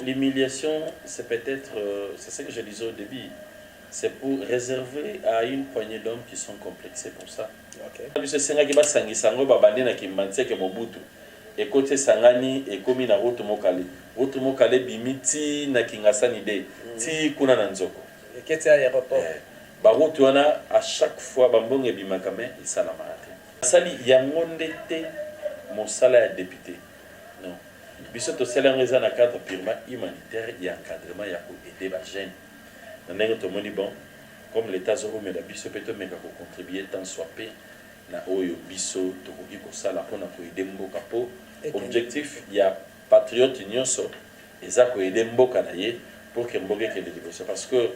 L'humiliation, c'est peut-être, c'est ce que je disais au début, c'est pour réserver à une poignée d'hommes qui sont complexés pour ça. C'est ça qui va s'engager, babandi na kimbanse ke Mobutu. Et côté sangani et comme na route mokale. Route mokale bimiti na kingasani de ti kuna na nzoko. Et qu'est-ce qu'il y a aéroport? Ba route wana à chaque fois bambonge bimakame isala marate. Sali yangonde te mosala ya député. Non. Biso to sala ngeza na cadre purement humanitaire et encadrement ya ko aider ba jeunes. Nanengo to moni bon comme l'état zoro mais la biso peut meka ko contribuer tant soit peu na oyo biso to ko iko sala pona ko aider mboka po objectif ya patriote nyonso eza ko aider mboka na ye pour que mboka ke de développer parce que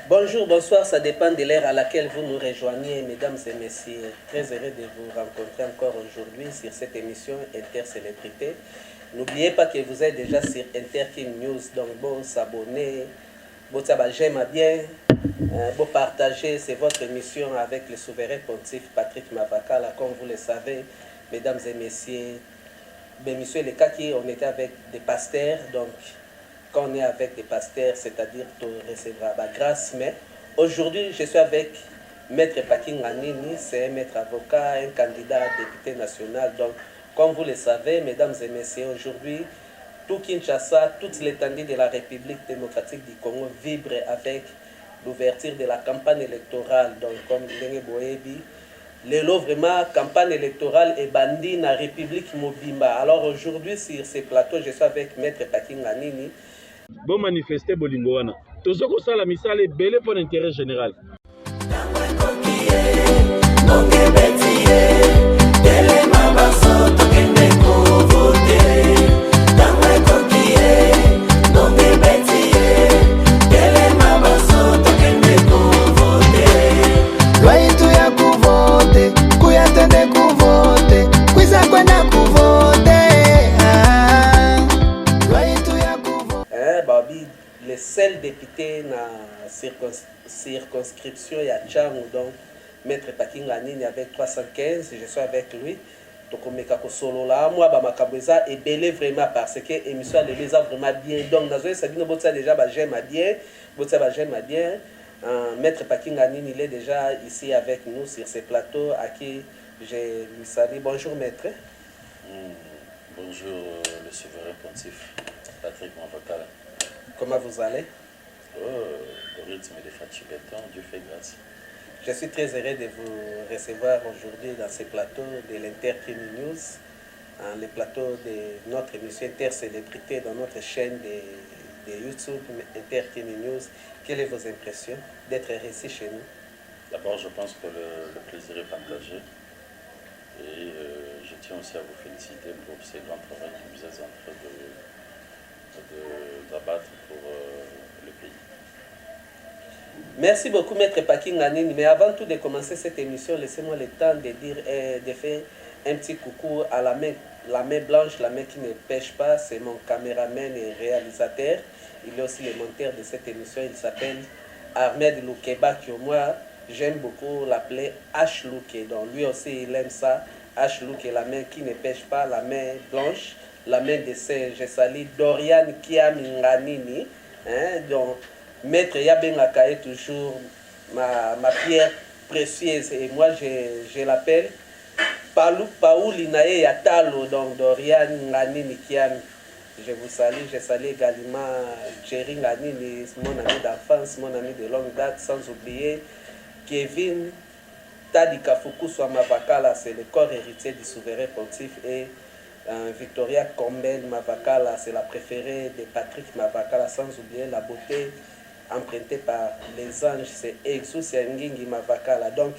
bonjour, bonsoir, ça dépend de l'heure à laquelle vous nous rejoignez, mesdames et messieurs. Très heureux de vous rencontrer encore aujourd'hui sur cette émission Intercélébrité. N'oubliez pas que vous êtes déjà sur Interkim News, donc bon s'abonner, bon j'aime bien, bon partager, c'est votre émission avec le souverain pontife Patrick Mavakala, comme vous le savez, mesdames et messieurs. Ben, monsieur le cas qui on était avec des pasteurs, donc quand on est avec des pasteurs, c'est-à-dire tu recevras la grâce, mais aujourd'hui je suis avec Maître Paking Anini, c'est un maître avocat, un candidat député national, donc comme vous le savez, mesdames et messieurs, aujourd'hui, tout Kinshasa, toute l'étendue de la République démocratique du Congo vibre avec l'ouverture de la campagne électorale. Donc, comme Ndenge Boebi, l'élo vraiment campagne électorale est bandie dans la République Mobimba. Alors aujourd'hui, sur ces plateaux, je suis avec Maître Paking Anini. Bon manifester bolingo wana. Tozoko sala misale belé pour l'intérêt général. Le seul député dans la circonscription ya Tchangou, donc Maître Paking Anini avec 315, je suis avec lui. Donc on meka ko solo là moi ba makabeza et belé vraiment parce que émission de les vraiment bien. Donc dans ça dit botsa déjà ba j'aime bien, botsa ba j'aime bien. Maître Paking Anini il est déjà ici avec nous sur ce plateau à qui je lui salue. Bonjour maître. Bonjour le souverain pontife Patrick Mavakala. Comment vous allez? Au rythme des fatigues, Dieu fait grâce. Je suis très heureux de vous recevoir aujourd'hui dans ce plateau de l'Interkim News, le plateau de notre émission Intercélébrité dans notre chaîne de YouTube Interkim News. Quelles sont vos impressions d'être ici chez nous? D'abord, je pense que le plaisir est partagé et je tiens aussi à vous féliciter pour ce grand travail que vous êtes en train d'abattre pour le pays. Merci beaucoup, Maître Paking Anini. Mais avant tout de commencer cette émission, laissez-moi le temps de dire, de faire un petit coucou à la main blanche, la main qui ne pêche pas. C'est mon caméraman et réalisateur. Il est aussi le monteur de cette émission. Il s'appelle Ahmed Loukeba, que moi, j'aime beaucoup l'appeler H. Louké. Donc lui aussi, il aime ça. H. Louké, la main qui ne pêche pas, la main blanche. La main de Saint, je salue Dorian Kiaminganini. Donc, Maître Yabengaka est toujours ma pierre précieuse. Et moi, je l'appelle Paoulinae Yatalo, donc Dorian Nganini Kiam. Je vous salue. Je salue également Jerry Nganini, mon ami d'enfance, mon ami de longue date, sans oublier Kevin Tadika Fukuswa Mavakala, c'est le corps héritier du souverain pontife, et Victoria Combel Mavakala, c'est la préférée de Patrick Mavakala, sans oublier la beauté empruntée par les anges, c'est Exus Ngingi Mavakala. Donc,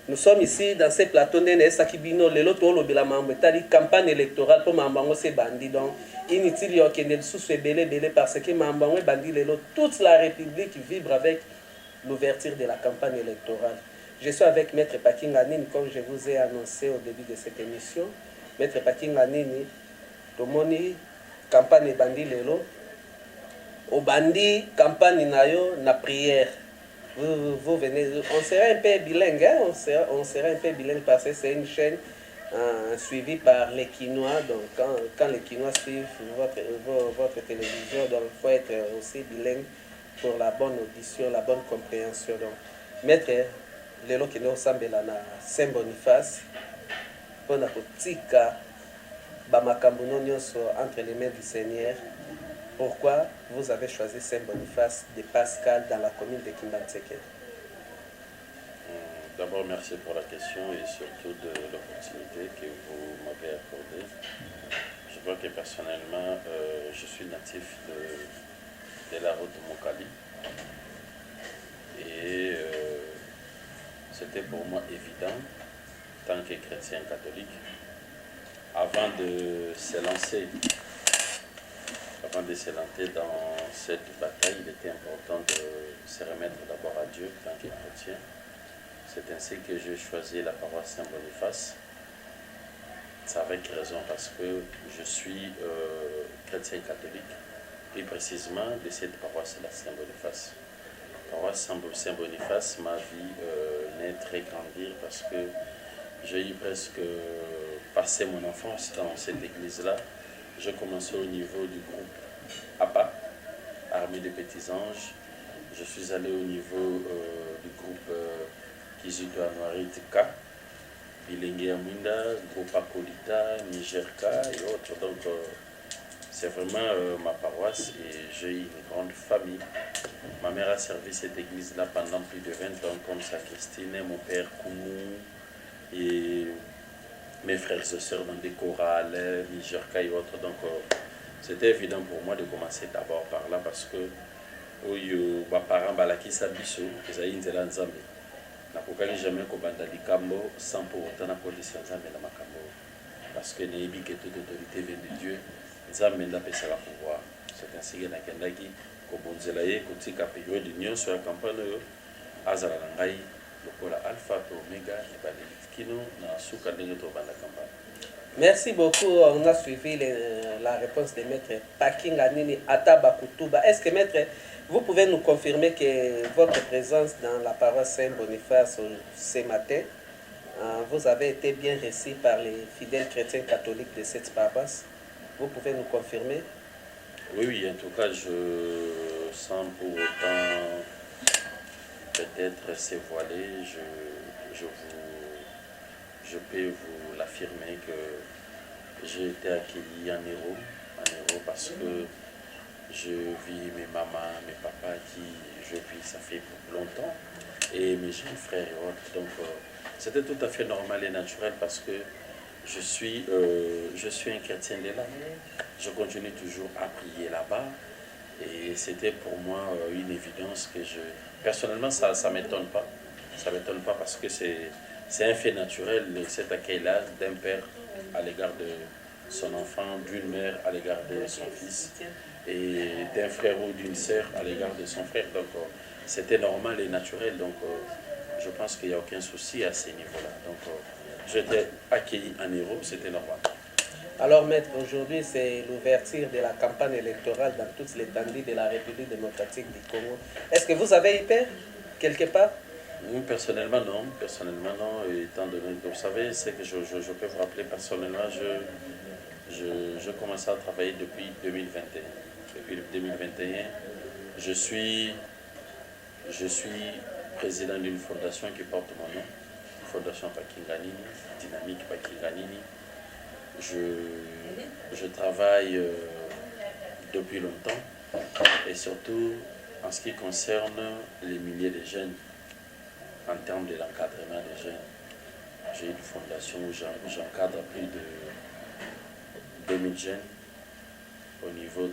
nous sommes ici dans ce plateau de Sakibino, le loto le bilamambe, c'est-à-dire campagne électorale pour Mambango c'est bandit. Donc, inutile de qu'il y ait sous belé parce que Mambango est bandit, toute la République vibre avec l'ouverture de la campagne électorale. Je suis avec Maître Paking Anini, comme je vous ai annoncé au début de cette émission. Maître Paking Anini, tomoni campagne bandi lelo, au bandi campagne nayo na prière. Vous venez, on sera un peu bilingue, hein? On sera un peu bilingue parce que c'est une chaîne suivi par les Quinois. Donc, quand les Quinois suivent votre télévision, donc il faut être aussi bilingue pour la bonne audition, la bonne compréhension. Donc, maître, lelo kende osambela na Saint Boniface mpona kotika bamakambo nyonso entre les mains du Seigneur. Pourquoi vous avez choisi Saint Boniface de Pascal dans la commune de Kimbantseke? D'abord, merci pour la question et surtout de l'opportunité que vous m'avez accordée. Je vois que personnellement, je suis natif de la route de Mokali. Et c'était pour moi évident, tant que chrétien catholique, avant de se lancer dans cette bataille, il était important de se remettre d'abord à Dieu tant que chrétien. C'est ainsi que j'ai choisi la paroisse Saint-Boniface. C'est avec raison parce que je suis chrétien catholique, et précisément de cette paroisse-là, Saint-Boniface. La paroisse Saint-Boniface m'a vu naître et grandir parce que j'ai eu presque passé mon enfance dans cette église-là. J'ai commencé au niveau du groupe APA, Armée des Petits Anges. Je suis allé au niveau du groupe Kizito Anuaritika, Bilengue Amunda, groupe Akolita, Nigerka et autres. Donc c'est vraiment ma paroisse et j'ai une grande famille. Ma mère a servi cette église-là pendant plus de 20 ans comme sacristine, mon père Koumou et mes frères et sœurs dans des chorales, Nigerka et autres. Donc c'était évident pour moi de commencer d'abord par là parce que mes parents balakisa biso ezali nzela nzambe. Nakokaki jamais kobanda likambo sans pour autant nakolisa nzambe na makambo parce que nayebi que toute autorité vient de Dieu. Nzambe ndapesaka pouvoir. C'est ainsi que nakendaki kobonzela ye kotika période nyonso ya campagne oyo azala na ngai lokola alpha to omega ebandeli kino na suka ndenge tobanda campagne. Merci beaucoup. On a suivi la réponse de Maître Pakinga Nini Ataba Kutuba. Est-ce que Maître, vous pouvez nous confirmer que votre présence dans la paroisse Saint-Boniface ce matin, vous avez été bien reçu par les fidèles chrétiens catholiques de cette paroisse? Vous pouvez nous confirmer? Oui, en tout cas, sans pour autant peut-être se voiler, je peux vous l'affirmer que j'ai été accueilli en héros parce que je vis mes mamans, mes papas qui je vis ça fait longtemps et mes jeunes frères et autres. Donc c'était tout à fait normal et naturel parce que je suis un chrétien de là. Je continue toujours à prier là-bas et c'était pour moi une évidence que personnellement ça m'étonne pas. Ça m'étonne pas parce que c'est un fait naturel, cet accueil-là d'un père à l'égard de son enfant, d'une mère à l'égard de son fils et d'un frère ou d'une sœur à l'égard de son frère. Donc c'était normal et naturel. Donc je pense qu'il n'y a aucun souci à ce niveau-là. Donc j'étais accueilli en héros, c'était normal. Alors maître, aujourd'hui c'est l'ouverture de la campagne électorale dans toutes les l'étendue de la République démocratique du Congo. Est-ce que vous avez eu peur quelque part? Personnellement non, étant donné que vous savez, c'est que je peux vous rappeler personnellement, je commence à travailler depuis 2021. Depuis 2021, je suis président d'une fondation qui porte mon nom, Fondation Pakinganini, Dynamique Pakinganini. Je travaille depuis longtemps et surtout en ce qui concerne les milliers de jeunes, en termes de l'encadrement des jeunes. J'ai une fondation où j'encadre plus de 2000 jeunes au niveau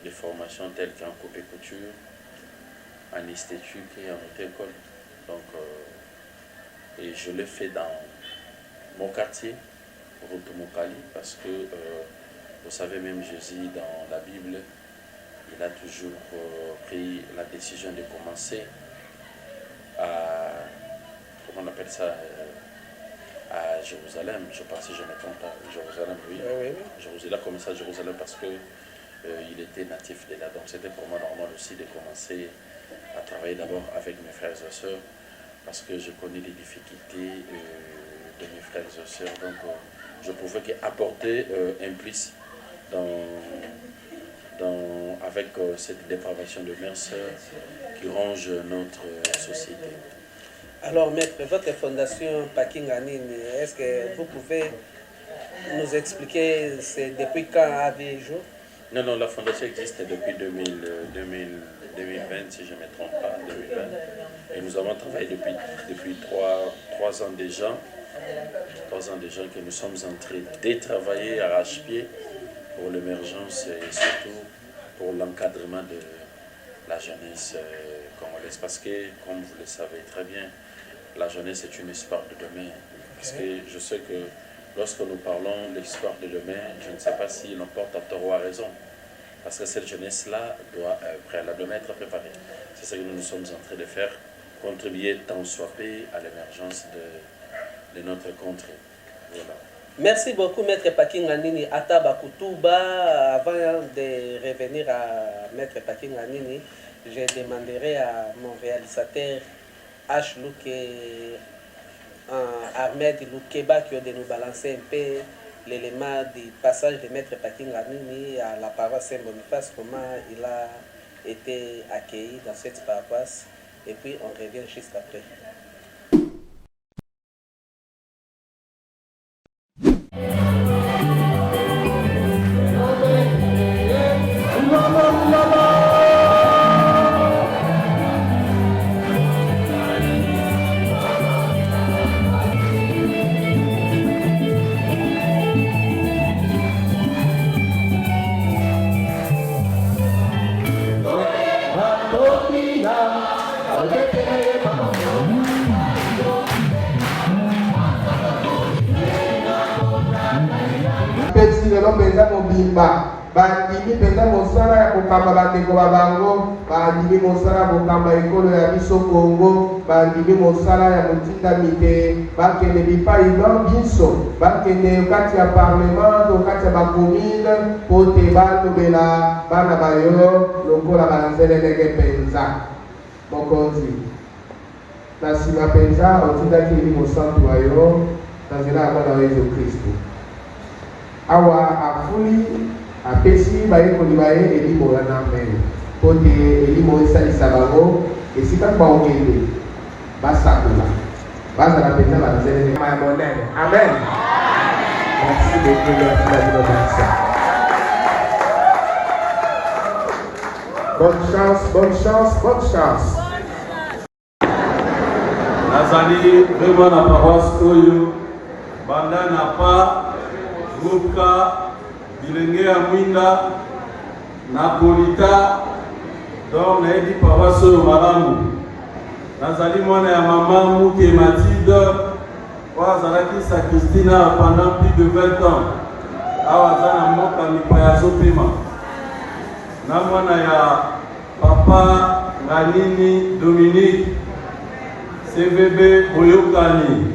des formations telles qu'en coupe et couture, en esthétique et en auto-école. Donc, et je le fais dans mon quartier, route Mokali, parce que vous savez, même Jésus dans la Bible, il a toujours pris la décision de commencer à, comment on appelle ça, à Jérusalem, je pense si je me trompe pas, Jérusalem, oui. Il a commencé à Jérusalem parce que il était natif de là, donc c'était pour moi normal aussi de commencer à travailler d'abord avec mes frères et sœurs parce que je connais les difficultés mes frères et sœurs. Donc, je pouvais qu'apporter un plus avec cette dépravation de mœurs qui ronge notre société. Alors, maître, votre fondation Paking Anini, est-ce que vous pouvez nous expliquer depuis quand avez jour? Non, la fondation existe depuis 2020, si je ne me trompe pas, 2020. Et nous avons travaillé depuis 3 ans déjà. 3 ans déjà que nous sommes en train de travailler à arrache-pied pour l'émergence et surtout pour l'encadrement de la jeunesse congolaise. Parce que, comme vous le savez très bien, la jeunesse est une espoir de demain. Parce que je sais que lorsque nous parlons de l'espoir de demain, je ne sais pas si l'on porte à tort ou à raison. Parce que cette jeunesse-là doit préalablement être préparée. C'est ce que nous sommes en train de faire, contribuer tant soit peu à l'émergence de notre contrée. Voilà. Merci beaucoup, Maître Paking Anini Ataba Kutuba. Avant de revenir à Maître Paking Anini, je demanderai à mon réalisateur H. Luke Ahmed Loukeba qui a de nous balancer un peu l'élément du passage de Maître Paking Anini à la paroisse Saint-Boniface, comment il a été accueilli dans cette paroisse. Et puis on revient juste après. bandimi mpenza mosala ya kokamba bandeko babango, bandimi mosala ya kokamba ekolo ya biso Kongo, bandimi mosala ya motindami te bakende bipai na biso, bakende kati ya parlement to kati ya bakomine po te batobela bana bayo lokola banzelelenge mpenza. Mokonzi na nsima mpenza otindaki eli mosantu wa yo na nzela ya mwana wa Yesu Kristo. Awa afuli apesi bayekoli baye elimo na mbele po te elimo esalisa bango esika baokende basakola bazala mpenza banzelele ya monene. Amen. Merci beaucoup, merci la dinomanisa. Bonne chance, bonne chance, bonne chance. Nazali vraiment na paroisse oyo banda na pa Muka bilenge ya mwinda na polita donc nayebi paroisse oyo malamu. Nazali mwana ya mama Muke Mathilde oyo azalaki Sakristina pendant plus de 20 ans awa aza na mboka mipaya azopema, na mwana ya papa Nganini Dominique CVB Boyokani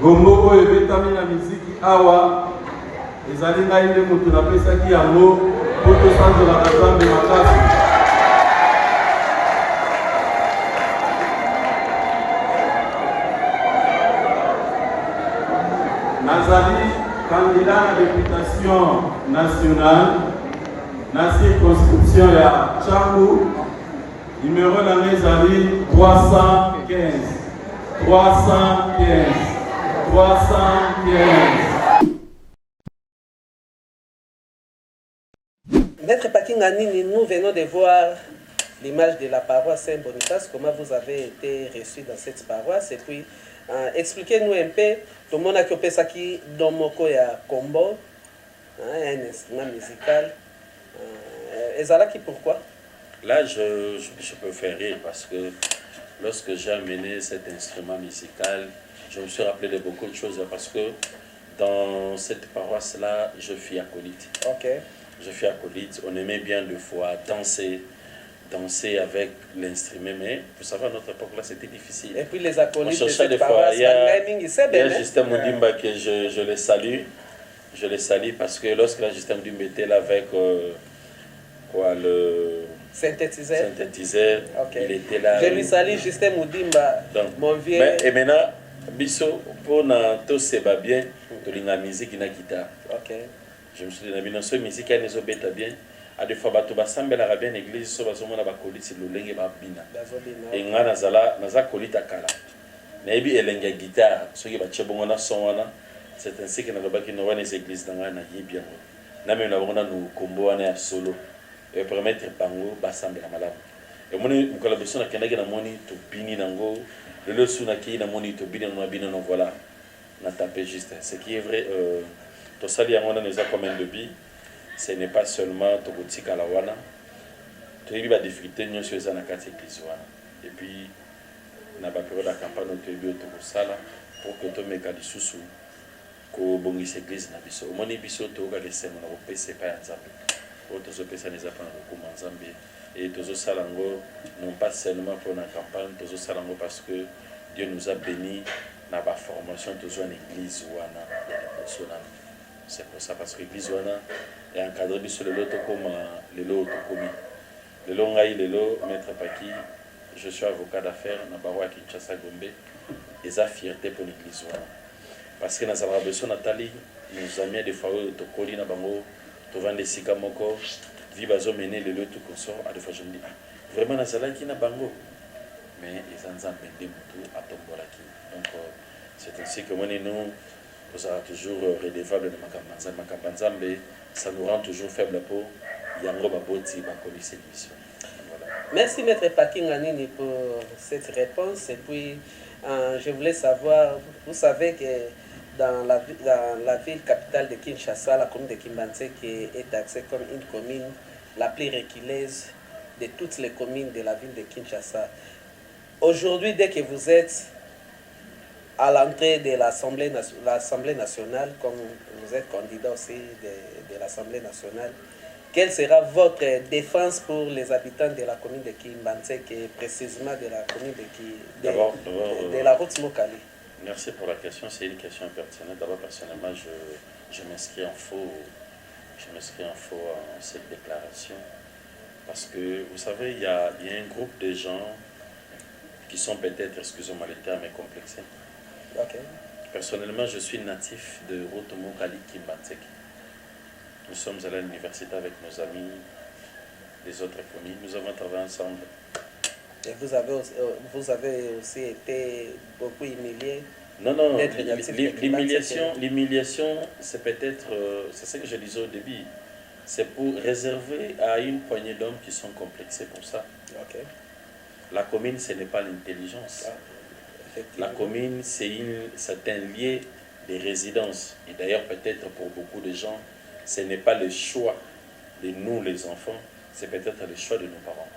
Gombo oyo ebetami na miziki awa ezali ngai nde moto napesaki yango po tosanzelaka Nzambe makasi. Nazali candidat à députation nationale na circonscription ya Tchangu, numéro na ngai ezali 315. 315. Maître Paking Anini, nous venons de voir l'image de la paroisse Saint-Boniface, comment vous avez été reçu dans cette paroisse. Et puis, expliquez-nous un peu, tout le monde a fait ça qui dans Moko ya Combo, un instrument musical. Et ça là qui pourquoi? Là, je peux faire rire parce que lorsque j'ai amené cet instrument musical, je me suis rappelé de beaucoup de choses parce que dans cette paroisse-là, je suis acolyte. Ok. Je suis acolyte. On aimait bien des fois danser avec l'instrument, mais vous savez, à notre époque-là, c'était difficile. Et puis les acolytes de cette paroisse, il y a Justin Moudimba que je le salue. Je le salue parce que lorsque la Justin Moudimba était là avec le synthétiseur, okay. Il était là. Je lui salue Justin Moudimba, Donc, mon vieux. Et maintenant, Biso, pour tout se va bien, tu la musique et la guitare. Ok. Je me suis dit, la musique elle nous bête bien. À des fois, tu vas sembler la bien église, so va sommer la colis, c'est le lingue babina. Et nga naza kolita kala. Na ebi elenga guitare, ce qui va tchebongo na son wana, c'est ainsi que na lobaki no wana les églises dans na yebi yango. Na me na bonga no kombo wana ya solo et permettre bango ba sembler malamu. Et moni mukala beso na kendaki na moni to bini nango, le le suna ki na moni to bini na bini non voilà. Na tapé juste. Ce qui est vrai to sali yango na neza comme un débit. Ce n'est pas seulement Togotika la wana. Tu as des difficultés nous sur la carte église wana. Et puis na ba période de campagne tu as to sala pour que to meka di susu ko bongisa église na biso. Moni biso to ga lesema na opese pa nzambe. O to zo pesa neza pa na ko nzambe et to zo sala ngo non pas seulement pour la campagne, to zo sala ngo parce que Dieu nous a bénis na ba formation to zo en église wana ya personnel. C'est pour ça parce que l'église wana est encadrée sur le lot comme le lot autocomi. Le lot ngai le lot maître Paki, je suis avocat d'affaires na barwa Kinshasa Gombe. Et ça fierté pour l'église wana. Parce que dans la besoin Nathalie nous amis des fois autocoli na bango to vendre sika moko vi bazo mener le lot tout consort à des fois je me dis vraiment na sala qui na bango mais ils en ont bendé mutu à tombola qui. Donc c'est ainsi que moi nous sera toujours redevable de Makambanzambe, ça nous rend toujours faible pour Yango Baboti, Bakoli, l'émission. Voilà. Merci Maître Pakinganini pour cette réponse. Et puis, je voulais savoir, vous savez que dans la ville capitale de Kinshasa, la commune de Kimbanzé, qui est taxée comme une commune la plus reculeuse de toutes les communes de la ville de Kinshasa. Aujourd'hui, dès que vous êtes à l'entrée de l'Assemblée nationale, comme vous êtes candidat aussi de l'Assemblée nationale, quelle sera votre défense pour les habitants de la commune de Kimbanzé, qui est précisément de la commune de la route Mokali? Merci pour la question, c'est une question pertinente. D'abord, personnellement, je m'inscris en faux à cette déclaration, parce que, vous savez, il y a un groupe de gens qui sont peut-être, excusez-moi le terme, complexés. Okay. Personnellement, je suis natif de Rotomokali Kimbanzeki. Nous sommes allés à l'université avec nos amis des autres communes. Nous avons travaillé ensemble. Et vous avez aussi été beaucoup humilié? Non, l'humiliation, c'est peut-être, c'est ce que je disais au début, c'est pour réserver à une poignée d'hommes qui sont complexés pour ça. Okay. La commune, ce n'est pas l'intelligence. La commune, c'est un lieu de résidence. Et d'ailleurs, peut-être pour beaucoup de gens, ce n'est pas le choix de nous, les enfants, c'est peut-être le choix de nos parents.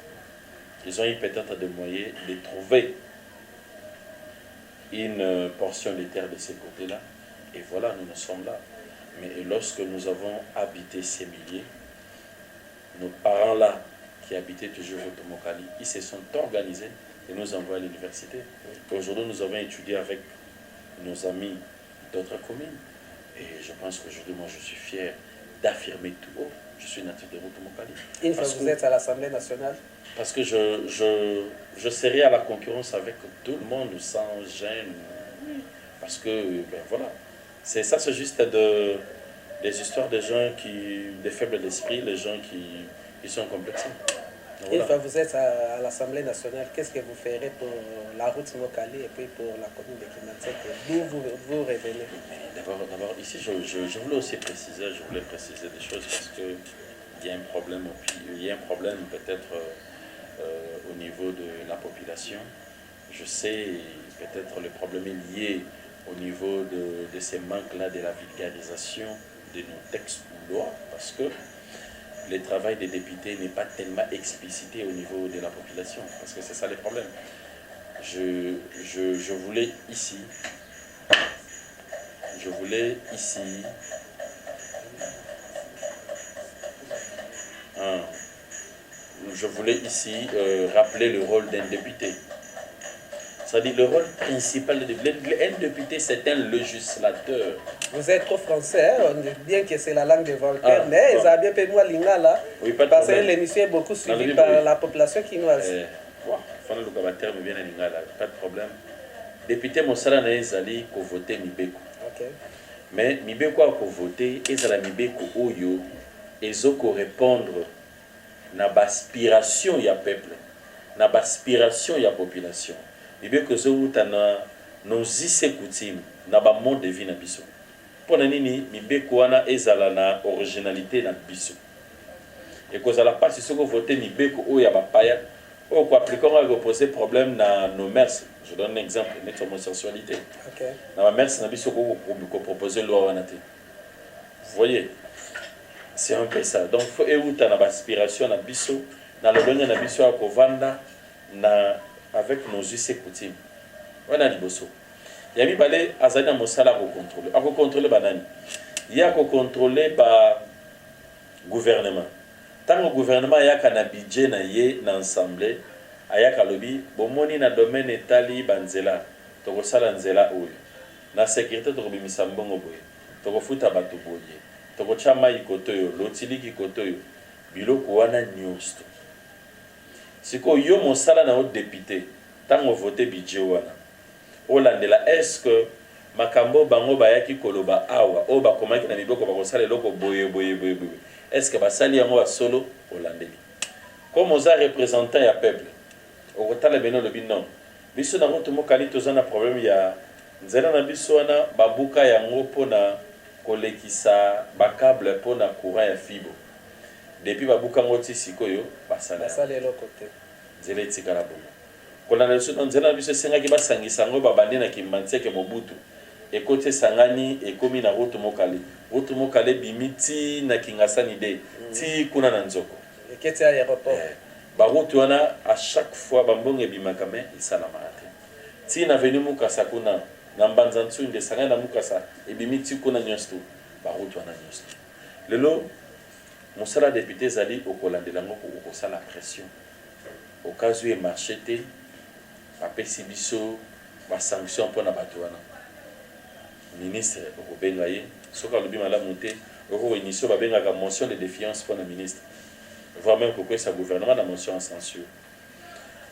Ils ont eu peut-être des moyens de trouver une portion de terre de ces côtés-là. Et voilà, nous sommes là. Mais lorsque nous avons habité ces milliers, nos parents-là, qui habitaient toujours au Tomokali, ils se sont organisés et nous envoient à l'université. Aujourd'hui, nous avons étudié avec nos amis d'autres communes. Et je pense qu'aujourd'hui, moi, je suis fier d'affirmer tout haut. Je suis natif de Rotomokali. Une fois que vous êtes à l'Assemblée nationale? Parce que je serai à la concurrence avec tout le monde sans gêne. Parce que, ben voilà, c'est ça, c'est juste des histoires de gens des faibles d'esprit, les gens qui sont complexés. Voilà. Une fois que vous êtes à l'Assemblée nationale, qu'est-ce que vous ferez pour la route Mokali et puis pour la commune de Kimbanzé? D'où vous revenez? D'abord, ici, je voulais aussi préciser, des choses parce qu'il y a un problème, peut-être au niveau de la population. Je sais, peut-être le problème est lié au niveau de ces manques-là de la vulgarisation de nos textes ou lois, parce que le travail des députés n'est pas tellement explicité au niveau de la population, parce que c'est ça le problème. Je voulais ici rappeler le rôle d'un député. C'est-à-dire le rôle principal d'un député, c'est un législateur. Vous êtes trop français, hein? On dit bien que c'est la langue de Voltaire, mais ils ont bien payé moi l'ingala, oui, pas de parce que problème. l'émission est beaucoup suivie par la population quinoise. Pas de problème. député mosala na ezali ko voter mibeko. OK. Mais mibeko a ko voter ezala mibeko oyo ezoko répondre na aspiration ya peuple, na aspiration ya population. Mibeko zo utana nos ise coutumes na ba mode de vie na biso. Pona nini mibeko wana ezala na originalité na biso. Et kozala pas soko voter mibeko oyo ya bapaya ou quoi appliquer on va poser problème na nos mœurs. Je donne un exemple, notre homosexualité. OK. Na ma mère c'est biso ko proposer loi wana te. Vous voyez? C'est un peu ça. Donc faut éouta na aspiration na biso, na lolonga na biso ko vanda na avec nos us et coutumes. Wana liboso. Ya mi balé azali na mosala ko contrôler. A ko contrôler banani. Ya ko contrôler ba gouvernement. Tant le gouvernement yaka na budget na ye na ensemble ayaka lobi bomoni na domaine etali banzela toko sala nzela oyo na sécurité toko bimisa mbongo boye toko futa bato boye toko chama ikoto yo lotiliki koto yo biloko wana nyonso siko yo mosala na o député tant voter budget wana olandela est-ce que makambo bango bayaki koloba awa o bakomaki na miboko bakosala eloko boye est-ce que basali yango wa solo olandeli comme oza représentant ya peuple okotala beno lobi non biso na moto mokali tozana problème ya nzela na biso wana babuka yango mpona kolekisa bakable mpona courant ya fibre depuis babuka ngo ti sikoyo basala eloko te nzela etikala bongo kolanda biso na nzela na biso esengaki basangisa yango babandi na kimbantieke mobutu ekoti esangani ekomi na route mokale bimiti na kingasani de ti kuna na nzoko eketi ya aéroport baroute wana à chaque fois bambongo ebimaka me esalamaka te ti na venu mukasa kuna na mbanza ntsunde esangani na mukasa ebimi ti kuna nyonso to baroute wana nyonso lelo mosala député ezali okolandela yango okosala pression okazu emarche te bapesi biso basanction mpona bato wana ministre okobenga ye soki alobi malamu te okoinitio babengaka motion de défiance mpona ministre voire même kokwesa gouvernement na motion en censure.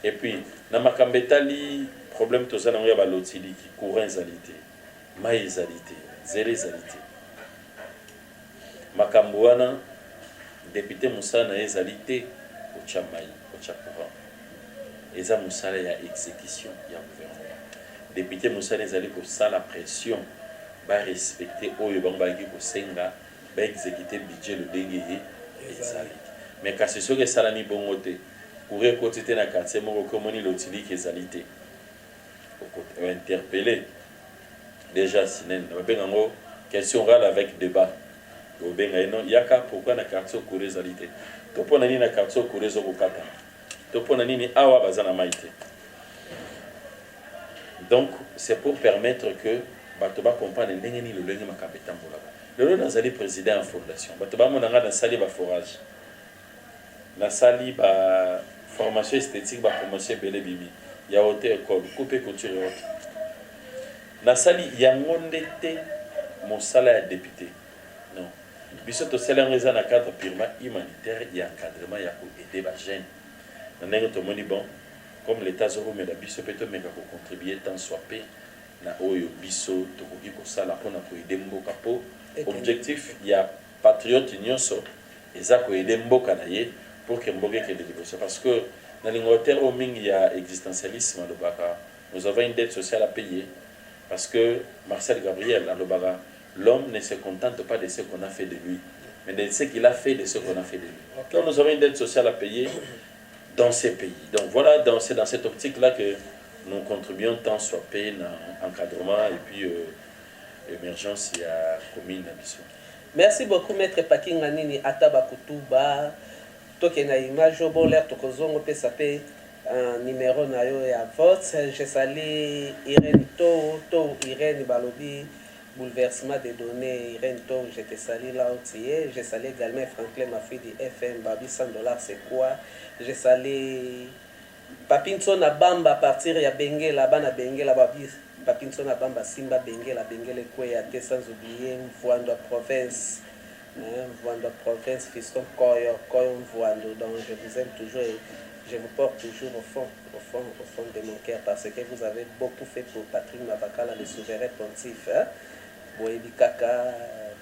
Et puis na makambo etali problème toza nango ya balotiliki courant ezali te mai ezali te nzela ezali te makambo wana député mosala na ye ezali te otya mai otya courant eza mosala ya exécution ya gouvernement. Député mosala ezali kosala pression barespecte oyo bango bayaki kosenga baexécute budget lodenge ye ezali. Mais kasi soki esalami bongo te courant ekoti te na quartier moko komoni lotiliki ezali te interpellé déjà sinene babenga yango question orale avec débat obenga ye non yaka pourquoi na quartier courant ezali te to mpona nini na quartier courant ezokokata to mpona nini awa baza na mai te. Donc c'est pour permettre que bato bacomprendre ndenge nini lolenge makambo etambolaka. Lelo nazali président ya fondation bato bamonanga nasali baforage nasali ba formation esthétique ba formation ebele bibi ya haute école coupe couture et autres nasali yango nde te mosala ya député non biso tosala yango eza na cadre purement humanitaire ya encadrement ya koaider bagene na ndenge tomoni bon comme l'état azoromela biso mpe tomeka kocontribue tant soit pe na oyo biso tokoki kosala mpona koaider mboka mpo objectif ya patriote nyonso eza koaider mboka na ye pour que mboka ekende liboso parce que dans l'Angleterre au mingi il y a existentialisme à l'Obaka. Nous avons une dette sociale à payer parce que Marcel Gabriel à l'Obaka, l'homme ne se contente pas de ce qu'on a fait de lui, mais de ce qu'il a fait de ce qu'on a fait de lui. Okay. Donc nous avons une dette sociale à payer dans ces pays. Donc voilà, c'est dans cette optique-là que nous contribuons tant soit payé dans l'encadrement et puis l'émergence et la commune d'ambition. Merci beaucoup Maître Pakinganini Ataba Kutuba. Toke na image au bon l'air tokozongo pe sapé un numéro na yo ya vote. Je salue Irène To Irène Balobi bouleversement des données Irène To je te salue là où tu es. Je salue également Franklin Mafidi FM Babi $100 c'est quoi. Je salue Papinso na Bamba à partir ya Benguela bana Benguela Babi Papinso na Bamba Simba Benguela Benguela Kwe ya te sans oublier Mfwando province Mvwando province, fiston Koyo, Koyo Mvwando. Donc je vous aime toujours et je vous porte toujours au fond de mon cœur parce que vous avez beaucoup fait pour Patrick Mavakala, le souverain pontife. Boyebi kaka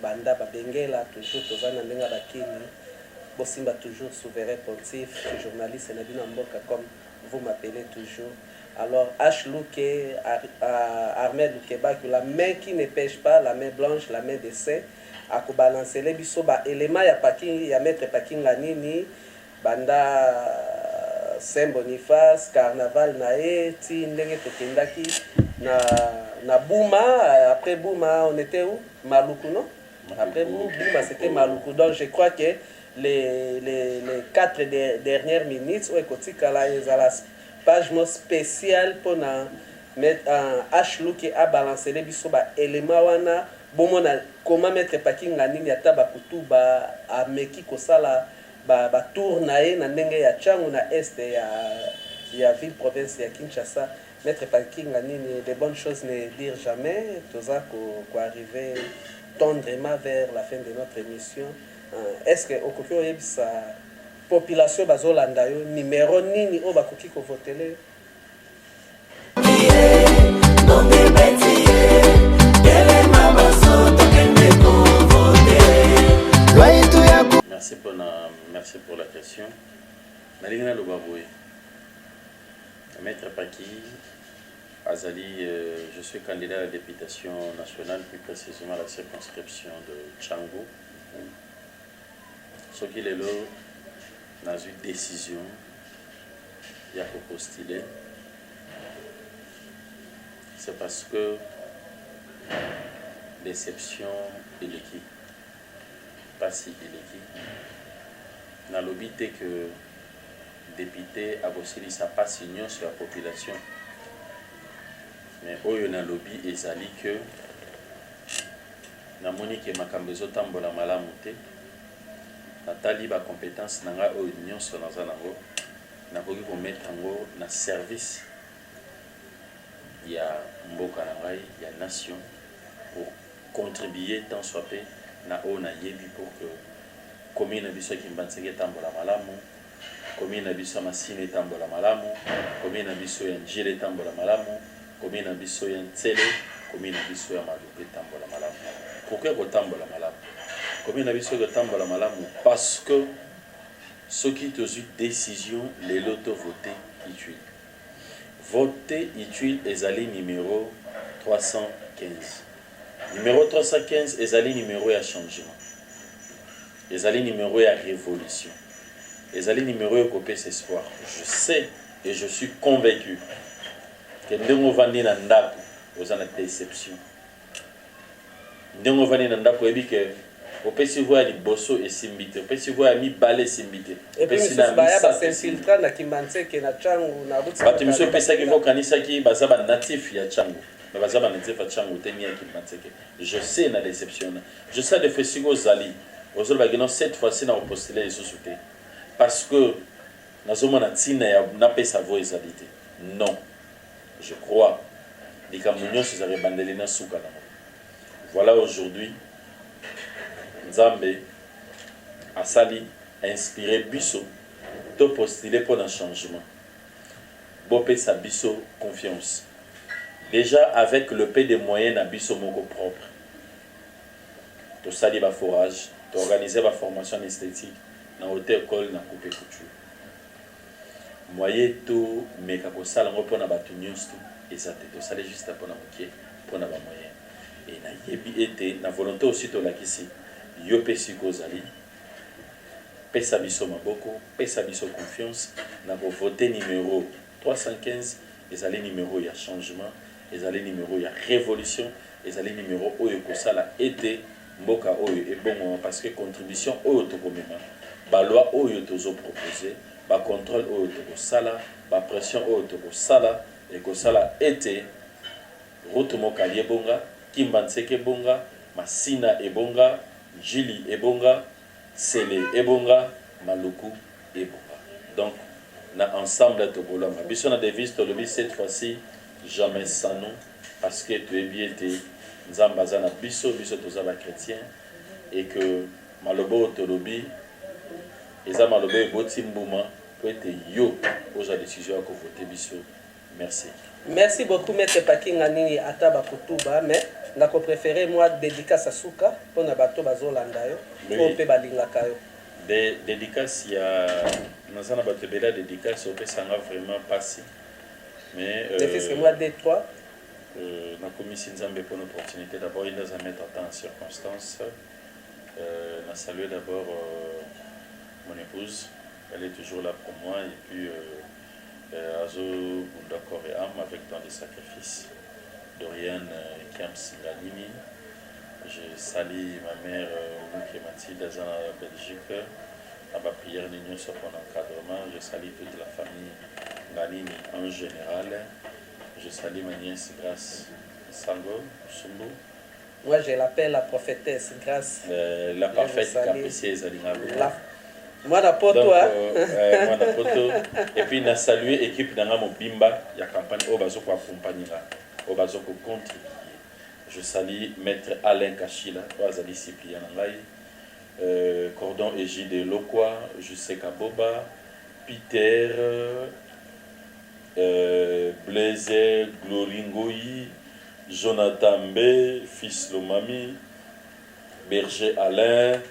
banda babengela toujours tozana ndenga bakini. Bosimba toujours souverain pontife, journaliste Nadina Mboka comme vous m'appelez toujours. Alors H. Louké, Ahmed Loukeba, la main qui ne pêche pas, la main blanche, la main de saint, à balancer les biso ba élément ya parking ya mettre parking la nini banda Saint Boniface carnaval nae ti ndenge tokendaki na Bouma. Après Bouma on était où? Maluku, non? Après Bouma c'était Maluku. Donc je crois que les 4 dernières minutes où ekotikala ezala page spéciale pour mettre un H qui a balancé les biso ba élément wana bon comment mettre parking la nini ata ba kutu ba ameki kosala ba tournae na ndenge ya changu na est ya ville province ya Kinshasa. Mettre parking la nini, de bonnes choses ne dire jamais. Tout ça qu'on arriver tendrement vers la fin de notre émission. Est-ce que au Kokyo sa population bazolanda yo numéro nini o bakoki ko voter? Merci pour la question. Malina Lobaboui, Maître Paki, Azali, je suis candidat à la députation nationale, plus précisément à la circonscription de Tchango. Ce qu'il est là, dans une décision, il y a pour postuler. C'est parce que déception et l'équipe, pas si l'équipe. Dans le but que député a aussi sa passion sur la population. Mais au y a un lobby ezali que na moni ke makambo ezotambola malamu te natali ba compétence nanga o union sur naza nango nakoki ko mettre ngo na service ya mboka na ngai ya nation pour contribuer tant soit peu na o na yebi pour que commune na biso kimbanseke tambola malamu, commune na biso masine tambola malamu, commune na biso ya njile tambola malamu, commune na biso ya ntsele, commune na biso ya malupe tambola malamu. Pourquoi ko tambola malamu? Commune na biso ko tambola malamu parce que ceux qui ont eu décision les loto voter utile. Voter utile ezali numéro 315. Numéro 315 ezali numéro ya changement. Ezali numéro ya révolution. Ezali numéro ya kopesa espoir. Je sais et je suis convaincu que ndenge vandi na ndako ozana déception. Ndenge vandi na ndako ebi que opesi voya liboso esimbite, opesi voya mibale esimbite. Opesi na misa s'infiltra na Kimbanseke na Tchangu na Rutsa. Bato miso pesa ki vokanisa ki bazaba natif ya Tchangu. Mais bazaba natif ya Tchangu teni ya Kimbanseke. Je sais na déception. Je sais de fesigo zali. Aujourd'hui, cette fois-ci, on a postulé les sous-soutés. Parce que nous avons n'a sa voix exaltée. Non. Je crois. Les Camerounais se sont bandés dans le Voilà aujourd'hui, Nzambe a sali, inspiré Bisso, de postuler pour un changement. Bopé sa Bisso confiance. Déjà avec le peu de moyens à Bisso Moko propre. Tout sali ba forage. Organiser ma formation esthétique dans l'hôtel école na coupe couture. Moyen tout mais kako sala ngo pona batu nyonso et ça te to sala juste pona mokie pona ba moyen et na yebi été na volonté aussi to la kisi yo pesi kozali pesa biso maboko pesa biso confiance na ko voter numéro 315 ezali numéro ya changement ezali numéro ya révolution ezali numéro oyo ko sala été mboka oyo et bon parce que contribution oyo tokomema ba loi oyo tozo proposer ba contrôle oyo toko sala ba pression oyo toko sala et ko sala été route mokali ebonga Kimbanseke ebonga Masina ebonga Jili ebonga Sele ebonga Maluku ebonga. Donc na ensemble tokolamba biso na devise to lobi cette fois-ci jamais sans nous parce que tu es bien été Nzambaza na biso biso toza ba chrétien et que malobo tolobi eza malobo eboti mbuma po ete yo ozwa décision ya kovote biso. Merci. Merci beaucoup Maître Pakinga nini ata bakutuba mais ndako préféré moi dédicace à Souka pona bato bazolanda yo po pe balingaka yo. Des dédicaces ya nazana bato bela dédicace au pesanga vraiment passé. Mais c'est moi D3 na commission Nzambe pour l'opportunité d'abord il nous a mettre en temps en circonstance. Na saluer d'abord mon épouse, elle est toujours là pour moi et puis Azo Bundakor et Am avec dans des sacrifices. Dorian Kiam Singanini. Je salue ma mère Mouké Mathilde dans la Belgique. À ma prière d'union sur mon encadrement. Je salue toute la famille Nganini en général. Je salue ma nièce Grâce Sango Sumbu. Moi je l'appelle la prophétesse Grâce. La parfaite Kapessie Zalinga. Moi na poto moi na poto et puis na saluer équipe dans Mobimba il y a campagne au bazo ko accompagner au bazo ko contribuer. Je salue maître Alain Kachila Azali Cyprien Ngai Cordon Égide Lokwa, Jusé Kaboba, Peter Blaise Gloringoyi, Jonathan B, Fils Lomami, Berger Alain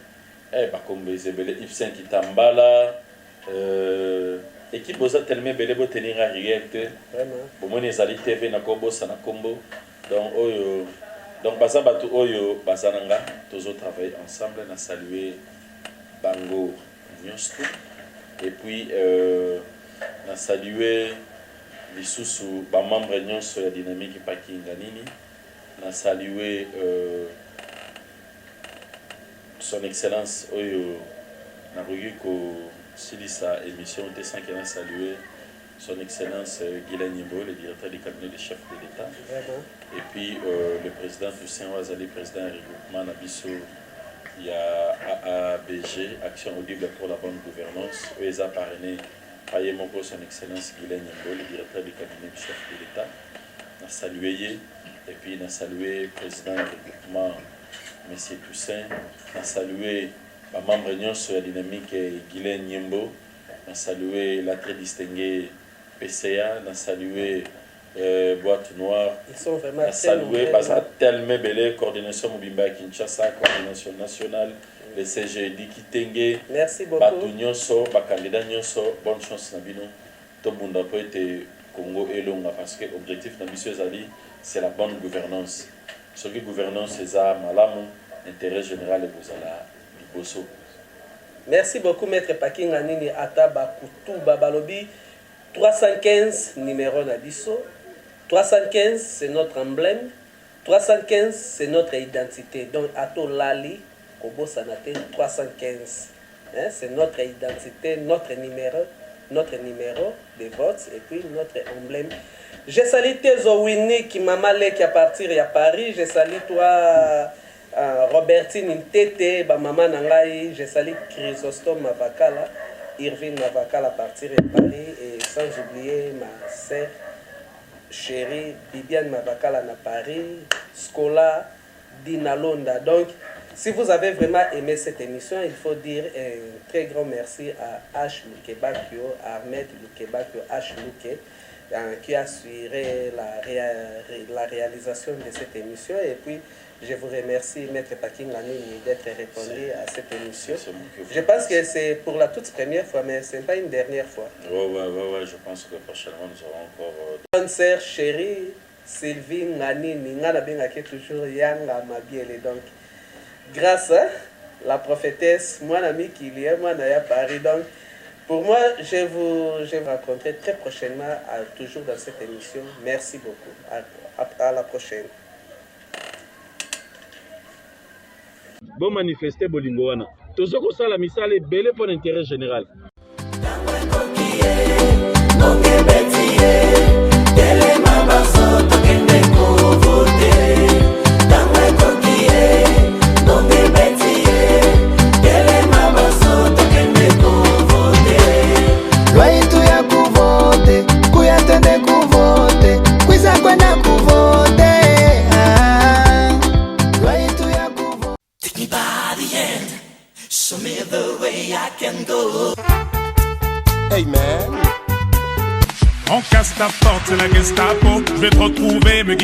bakombe zebele Yves Kitambala équipe boza tellement belle bo tenir à réalité vraiment bon moi nezali TV na kombo sana kombo donc oyo donc baza batu oyo bazananga tozo travailler ensemble na saluer bango nyonso et puis na saluer lisusu ba membre nyonso ya dynamique Pakinga nini na saluer son excellence oyo narugi ko silisa émission de 5 ans saluer son excellence Guylaine Nimbo, le directeur du cabinet du chef de l'État. Et puis le président Toussaint Ouazali, président du regroupement Nabiso, il y a AABG, Action audible pour la bonne gouvernance, ESA parrainé par son excellence Guylaine Nimbo, le directeur du cabinet du chef de l'État. On a salué et puis on a salué le président du regroupement M. Toussaint, on a salué les membres sur la dynamique Guylaine Nimbo, on a salué la très distinguée PCA, on a salué Boîte Noire, ils sont vraiment on a salué tellement belle coordination Mobimba Kinshasa, coordination nationale, le CGD Kitenge. Merci beaucoup. Batu nyonso, candidat nyonso, bonne chance Nabino. Tout le monde peut être Congo et Longa parce que l'objectif de M. Zali, c'est la bonne gouvernance. Ce qui gouvernance, c'est ça, malamu, intérêt général et Bozala, Biboso. Merci beaucoup, Maître Pakinga Nini Ataba Koutou Babalobi. 315 numéro Nabiso. 315, c'est notre emblème. 315, c'est notre identité. Donc, Ato Lali, Kobo Sanate, 315. Hein, c'est notre identité, notre numéro de vote et puis notre emblème. Je salue Tezo Winnie qui m'a malé qui a parti à Paris. Je salue toi, Robertine Ntete, maman Nangai. Je salue Chrysostome Mavakala, Irvine Mavakala à partir de Paris. Et sans oublier ma sœur chérie Bibiane Mavakala à Paris, Scola, Dina Londa. Donc, si vous avez vraiment aimé cette émission, il faut dire un très grand merci à H. Lukebakio, Ahmed Lukebakio, H. Luke, qui a assuré la réalisation de cette émission. Et puis, je vous remercie, Maître Pakinga Nini, d'être répondu à cette émission. Je pense que c'est pour la toute première fois, mais ce n'est pas une dernière fois. Ouais, je pense que prochainement, nous aurons encore... Bonne sœur chérie, Sylvie Nganini, Ngana Bengake toujours Yanga Mabiele. Donc, grâce à la prophétesse, mon ami qui est moi à Paris. Donc, pour moi, je vous rencontrer très prochainement, toujours dans cette émission. Merci beaucoup. À la prochaine. Bon manifester bolingo wana. Tozo ko sala misala ebele pour l'intérêt général. Hey man. On casse ta porte, c'est la Gestapo. Je vais te retrouver, me